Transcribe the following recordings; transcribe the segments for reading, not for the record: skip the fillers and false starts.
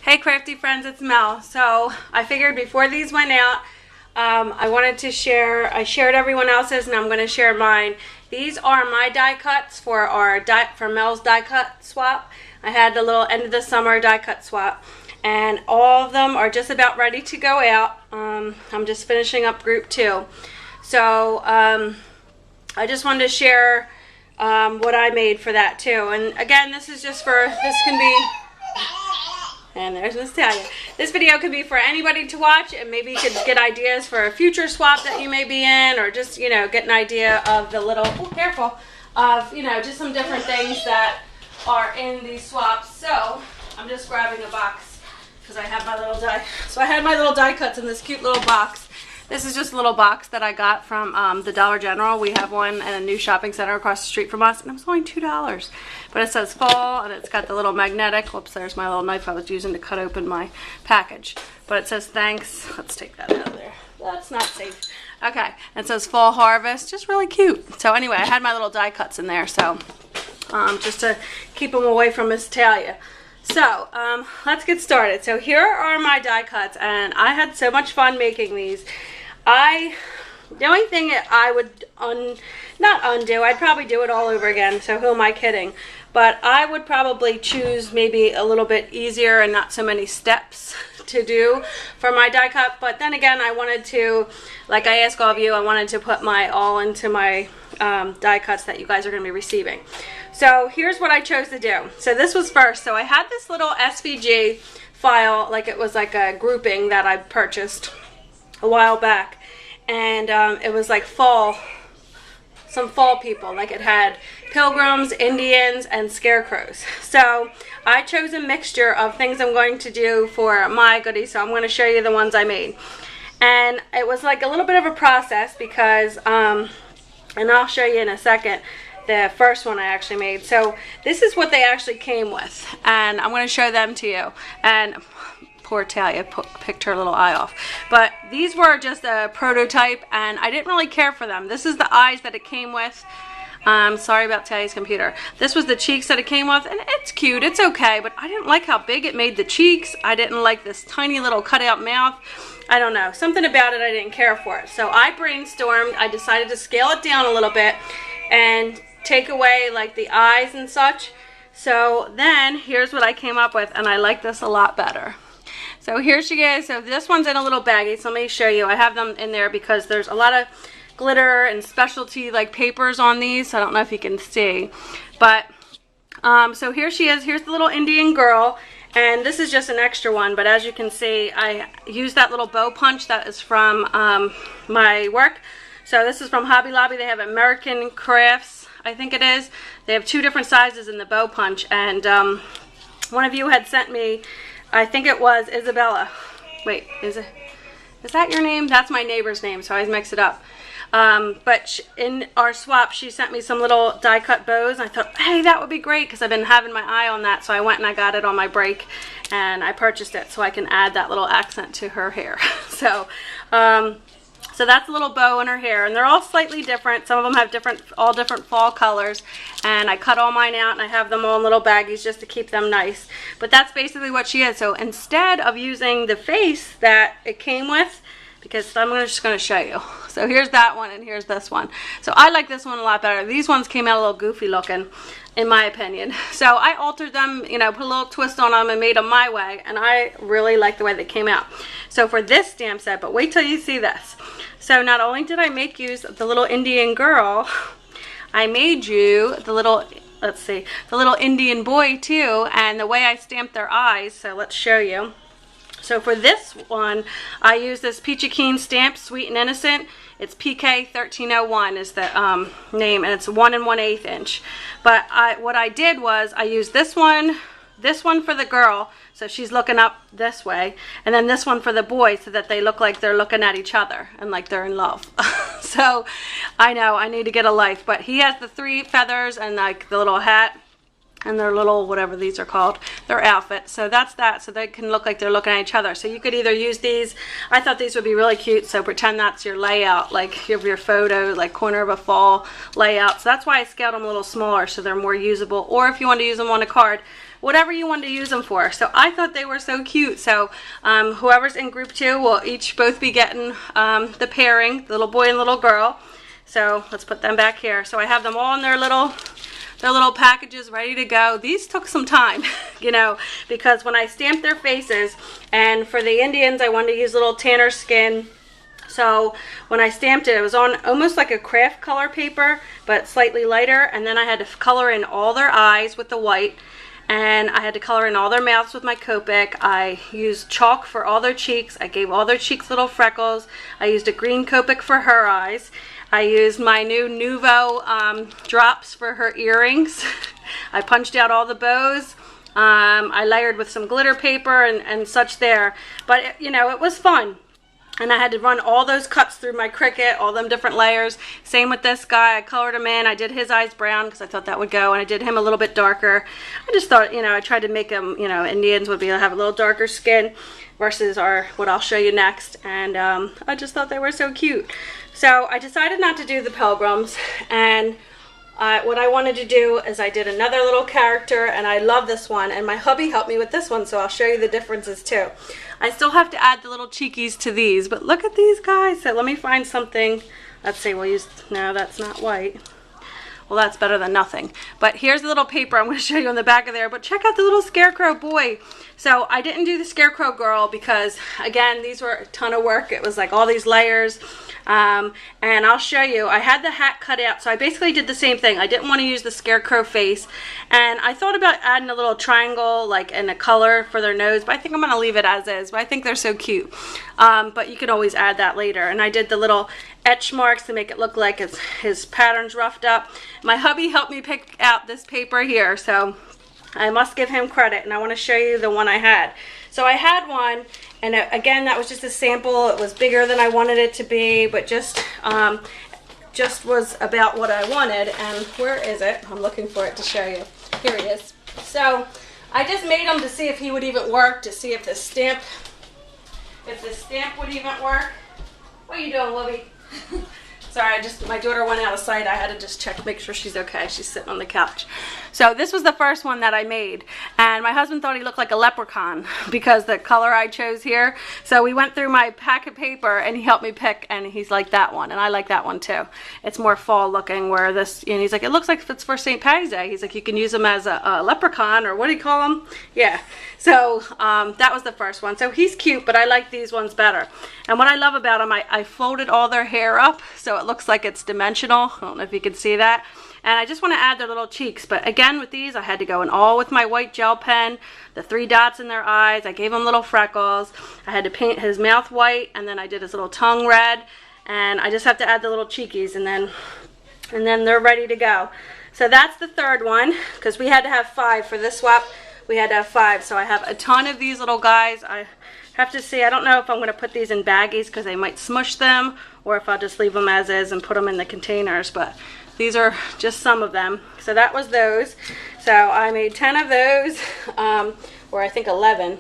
Hey crafty friends, it's Mel. So I figured before these went out, I wanted to share, I shared everyone else's and I'm going to share mine. These are my die cuts for Mel's die cut swap. I had the little end of the summer die cut swap and all of them are just about ready to go out. I'm just finishing up group 2. So I just wanted to share what I made for that too. And again, this is just for, this can be, and there's Miss Talia. This video could be for anybody to watch, and maybe you could get ideas for a future swap that you may be in, or just, you know, get an idea of the little, oh, careful, of, you know, just some different things that are in these swaps. So I'm just grabbing a box because I have my little die. So I had my little die cuts in this cute little box. This is just a little box that I got from the Dollar General. We have one at a new shopping center across the street from us, and it was only $2. But it says fall, and it's got the little magnetic. Whoops, there's my little knife I was using to cut open my package. But it says thanks. Let's take that out of there. That's not safe. Okay, and it says fall harvest. Just really cute. So anyway, I had my little die cuts in there, so just to keep them away from Miss Talia. So let's get started. So here are my die cuts, and I had so much fun making these. The only thing that I would not undo, I'd probably do it all over again, so who am I kidding? But I would probably choose maybe a little bit easier and not so many steps to do for my die cut. But then again, I wanted to, like I asked all of you, I wanted to put my all into my die cuts that you guys are going to be receiving. So here's what I chose to do. So this was first. So I had this little SVG file, like it was like a grouping that I purchased a while back, and it was like some fall people, like it had pilgrims, Indians, and scarecrows. So I chose a mixture of things I'm going to do for my goodies, so I'm going to show you the ones I made. And it was like a little bit of a process because, and I'll show you in a second, the first one I actually made. So this is what they actually came with, and I'm going to show them to you. And poor Talia picked her little eye off. But these were just a prototype, and I didn't really care for them. This is the eyes that it came with. Sorry about Talia's computer. This was the cheeks that it came with, and it's cute, it's okay, but I didn't like how big it made the cheeks. I didn't like this tiny little cutout mouth. I don't know, something about it I didn't care for it. So I brainstormed, I decided to scale it down a little bit and take away like the eyes and such. So then here's what I came up with, and I like this a lot better. So here she is. So this one's in a little baggie, so let me show you. I have them in there because there's a lot of glitter and specialty like papers on these. So I don't know if you can see, but so here she is. Here's the little Indian girl, and this is just an extra one, but as you can see, I used that little bow punch that is from my work. So this is from Hobby Lobby. They have American Crafts, I think it is. They have 2 different sizes in the bow punch, and one of you had sent me, I think it was Isabella. Wait, is that your name? That's my neighbor's name, so I always mix it up. But in our swap, she sent me some little die cut bows. And I thought, hey, that would be great, because I've been having my eye on that. So I went and I got it on my break, and I purchased it so I can add that little accent to her hair. So that's a little bow in her hair, and they're all slightly different. Some of them have all different fall colors, and I cut all mine out, and I have them all in little baggies just to keep them nice. But that's basically what she is. So instead of using the face that it came with, because I'm just going to show you. So here's that one, and here's this one. So I like this one a lot better. These ones came out a little goofy looking, in my opinion. So I altered them, you know, put a little twist on them and made them my way, and I really like the way they came out. So for this stamp set, but wait till you see this. So not only did I make use of the little Indian girl, I made you the little, let's see, the little Indian boy too, and the way I stamped their eyes. So let's show you. So for this one, I used this Peachy Keen stamp, Sweet and Innocent. It's PK 1301 is the name, and it's 1 1/8 inch. But what I did was I used this one for the girl, so she's looking up this way, and then this one for the boy, so that they look like they're looking at each other and like they're in love. So I know I need to get a life, but he has the 3 feathers and like the little hat and their little, whatever these are called, their outfit. So that's that, so they can look like they're looking at each other. So you could either use these, I thought these would be really cute, so pretend that's your layout, like your photo, like corner of a fall layout. So that's why I scaled them a little smaller, so they're more usable. Or if you want to use them on a card, whatever you want to use them for. So I thought they were so cute. So whoever's in group 2 will both be getting the pairing, the little boy and little girl. So let's put them back here. So I have them all in their little packages ready to go. These took some time, you know, because when I stamped their faces, and for the Indians I wanted to use little tanner skin. So when I stamped it, it was on almost like a craft color paper, but slightly lighter. And then I had to color in all their eyes with the white. And I had to color in all their mouths with my Copic. I used chalk for all their cheeks. I gave all their cheeks little freckles. I used a green Copic for her eyes. I used my new Nuvo drops for her earrings. I punched out all the bows. I layered with some glitter paper and such there. But, you know, it was fun. And I had to run all those cuts through my Cricut, all them different layers. Same with this guy. I colored him in. I did his eyes brown because I thought that would go. And I did him a little bit darker. I just thought, you know, I tried to make him, you know, Indians would have a little darker skin versus what I'll show you next. And I just thought they were so cute. So I decided not to do the pilgrims. And what I wanted to do is I did another little character, and I love this one, and my hubby helped me with this one, so I'll show you the differences too. I still have to add the little cheekies to these, but look at these guys. So let me find something. Let's see, we'll use, no, that's not white. Well, that's better than nothing. But here's the little paper I'm going to show you on the back of there. But check out the little Scarecrow boy. So I didn't do the Scarecrow girl because, again, these were a ton of work. It was like all these layers. And I'll show you. I had the hat cut out, so I basically did the same thing. I didn't want to use the Scarecrow face. And I thought about adding a little triangle, like in a color for their nose. But I think I'm going to leave it as is. But I think they're so cute. But you can always add that later. And I did the little etch marks to make it look like his pattern's roughed up. My hubby helped me pick out this paper here, so I must give him credit, and I want to show you the one I had. So I had one, and again, that was just a sample. It was bigger than I wanted it to be, but just was about what I wanted. And where is it? I'm looking for it to show you. Here it is. So I just made him to see if he would even work, to see if the stamp would even work. What are you doing, Libby? Sorry, my daughter went out of sight. I had to just check, make sure she's okay. She's sitting on the couch. So this was the first one that I made. And my husband thought he looked like a leprechaun because the color I chose here. So we went through my packet paper and he helped me pick, and he's like that one. And I like that one too. It's more fall looking, where this, and he's like, it looks like it's for St. Patty's Day. He's like, you can use them as a leprechaun, or what do you call them? Yeah. So that was the first one. So he's cute, but I like these ones better. And what I love about them, I folded all their hair up so it looks like it's dimensional. I don't know if you can see that. And I just want to add their little cheeks. But again, with these, I had to go in all with my white gel pen, the 3 dots in their eyes. I gave him little freckles. I had to paint his mouth white, and then I did his little tongue red. And I just have to add the little cheekies, and then they're ready to go. So that's the third one, because we had to have 5 for this swap. We had to have 5. So I have a ton of these little guys. I have to see, I don't know if I'm going to put these in baggies because they might smush them, or if I'll just leave them as is and put them in the containers. But these are just some of them. So that was those. So I made 10 of those, or I think 11,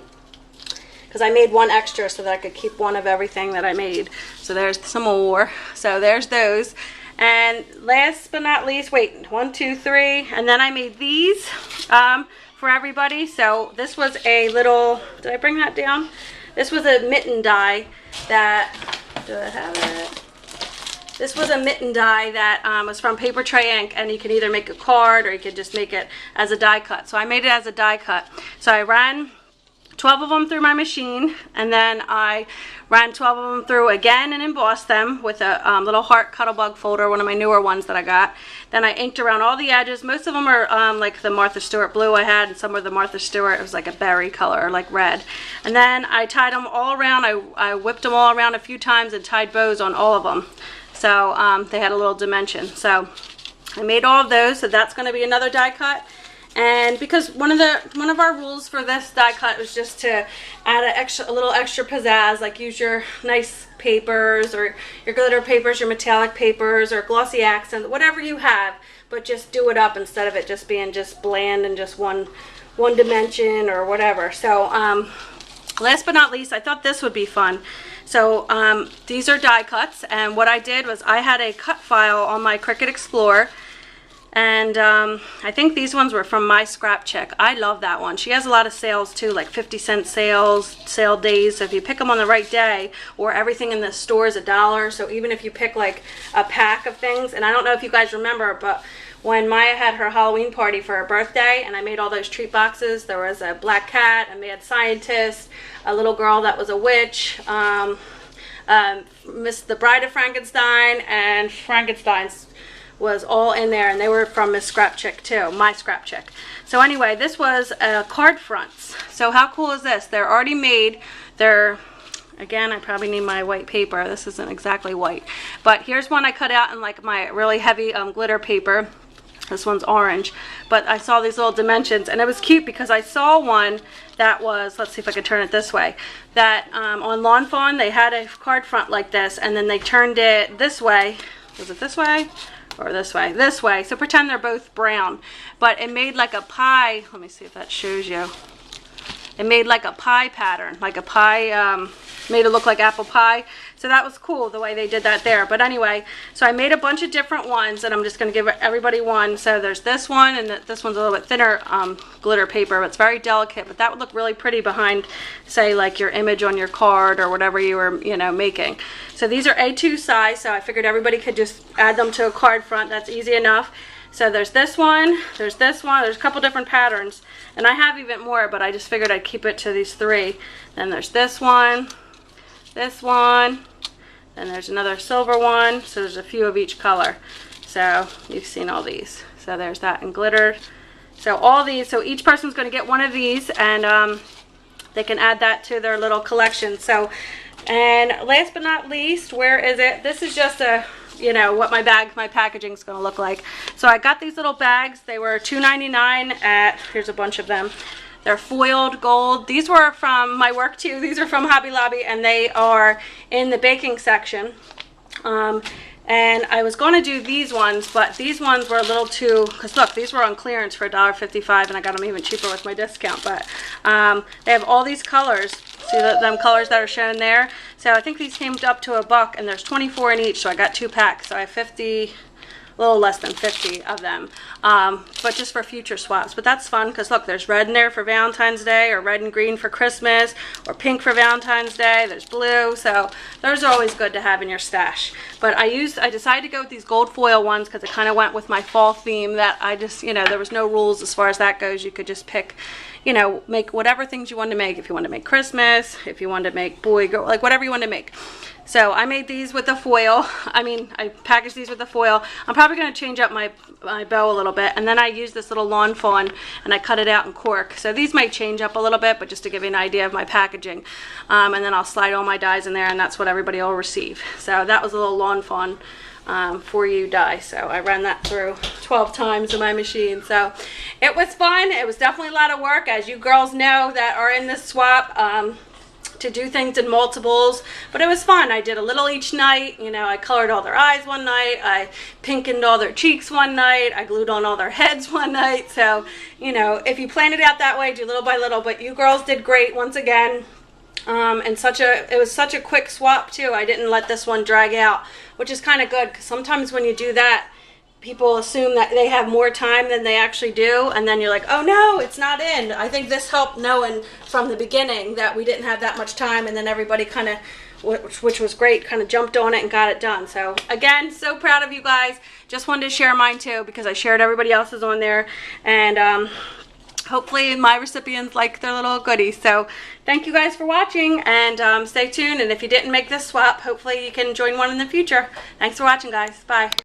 because I made 1 extra so that I could keep 1 of everything that I made. So there's some more. So there's those. And last but not least, wait, 1, 2, 3, and then I made these for everybody. So this was a little, did I bring that down? This was a mitten die that, do I have it? This was a mitten die that was from Paper Tray Ink, and you can either make a card or you could just make it as a die cut. So I made it as a die cut. So I ran 12 of them through my machine, and then I ran 12 of them through again and embossed them with a little heart Cuttlebug folder, one of my newer ones that I got. Then I inked around all the edges. Most of them are like the Martha Stewart blue I had, and some were the Martha Stewart. It was like a berry color, like red. And then I tied them all around. I whipped them all around a few times and tied bows on all of them. So they had a little dimension. So I made all of those. So that's going to be another die cut. And because one of our rules for this die cut was just to add a little extra pizzazz, like use your nice papers or your glitter papers, your metallic papers, or glossy accents, whatever you have, but just do it up instead of it just being just bland and just one dimension or whatever. So last but not least, I thought this would be fun. So these are die cuts, and what I did was I had a cut file on my Cricut Explorer. And I think these ones were from My Scrap Chick. I love that one. She has a lot of sales too, like 50-cent sales, sale days. So if you pick them on the right day, or everything in the store is $1. So even if you pick like a pack of things, and I don't know if you guys remember, but when Maya had her Halloween party for her birthday and I made all those treat boxes, there was a black cat, a mad scientist, a little girl that was a witch, Miss the Bride of Frankenstein, and Frankenstein's was all in there, and they were from Miss Scrap Chick too, My Scrap Chick. So anyway, this was card fronts. So how cool is this? They're already made. They're, again, I probably need my white paper. This isn't exactly white, but here's one I cut out in like my really heavy glitter paper. This one's orange, but I saw these little dimensions, and it was cute because I saw one that was, let's see if I can turn it this way, that on Lawn Fawn they had a card front like this, and then they turned it this way. Was it this way? Or this way? This way. So pretend they're both brown, but it made like a pie. Let me see if that shows you. It made like a pie pattern, like a pie, made it look like apple pie. So that was cool the way they did that there. But anyway, so I made a bunch of different ones, and I'm just going to give everybody one. So there's this one, and this one's a little bit thinner glitter paper, but it's very delicate. But that would look really pretty behind, say, like your image on your card or whatever you were, you know, making. So these are A2 size, so I figured everybody could just add them to a card front. That's easy enough. So there's this one, there's this one, there's a couple different patterns, and I have even more, but I just figured I'd keep it to these three. Then there's this one, and there's another silver one, so there's a few of each color. So you've seen all these. So there's that in glitter. So all these, so each person's going to get one of these, and they can add that to their little collection. So, and last but not least, where is it? This is just a, you know, what my packaging is going to look like. So I got these little bags. They were $2.99 at, here's a bunch of them. They're foiled gold. These were from my work too. These are from Hobby Lobby, and they are in the baking section. And I was going to do these ones, but these ones were a little too, because look, these were on clearance for $1.55, and I got them even cheaper with my discount. But they have all these colors. See them colors that are shown there? So I think these came up to $1, and there's 24 in each, so I got 2 packs. So I have 50, a little less than 50 of them, but just for future swaps. But that's fun, because look, there's red in there for Valentine's Day, or red and green for Christmas, or pink for Valentine's Day. There's blue, so those are always good to have in your stash. But I decided to go with these gold foil ones because it kind of went with my fall theme. That I just, you know, there was no rules as far as that goes. You could just pick, you know, make whatever things you wanted to make. If you wanted to make Christmas, if you wanted to make boy, girl, like whatever you wanted to make. So I made these with the foil. I packaged these with the foil. I'm probably going to change up my bow a little bit. And then I used this little Lawn Fawn, and I cut it out in cork. So these might change up a little bit, but just to give you an idea of my packaging. And then I'll slide all my dies in there, and that's what everybody will receive. So that was a little Lawn Fawn for you die. So I ran that through 12 times in my machine. So it was fun. It was definitely a lot of work, as you girls know that are in this swap. To do things in multiples, but it was fun. I did a little each night. You know, I colored all their eyes one night, I pinkened all their cheeks one night, I glued on all their heads one night. So, you know, if you plan it out that way, do little by little. But you girls did great once again. And it was such a quick swap too. I didn't let this one drag out, which is kind of good, because sometimes when you do that, people assume that they have more time than they actually do, and then you're like, oh no, it's not in. I think this helped knowing from the beginning that we didn't have that much time, and then everybody kind of, which was great, kind of jumped on it and got it done. So again, so proud of you guys. Just wanted to share mine too, because I shared everybody else's on there, and hopefully my recipients like their little goodies. So thank you guys for watching, and stay tuned. And if you didn't make this swap, hopefully you can join one in the future. Thanks for watching, guys. Bye.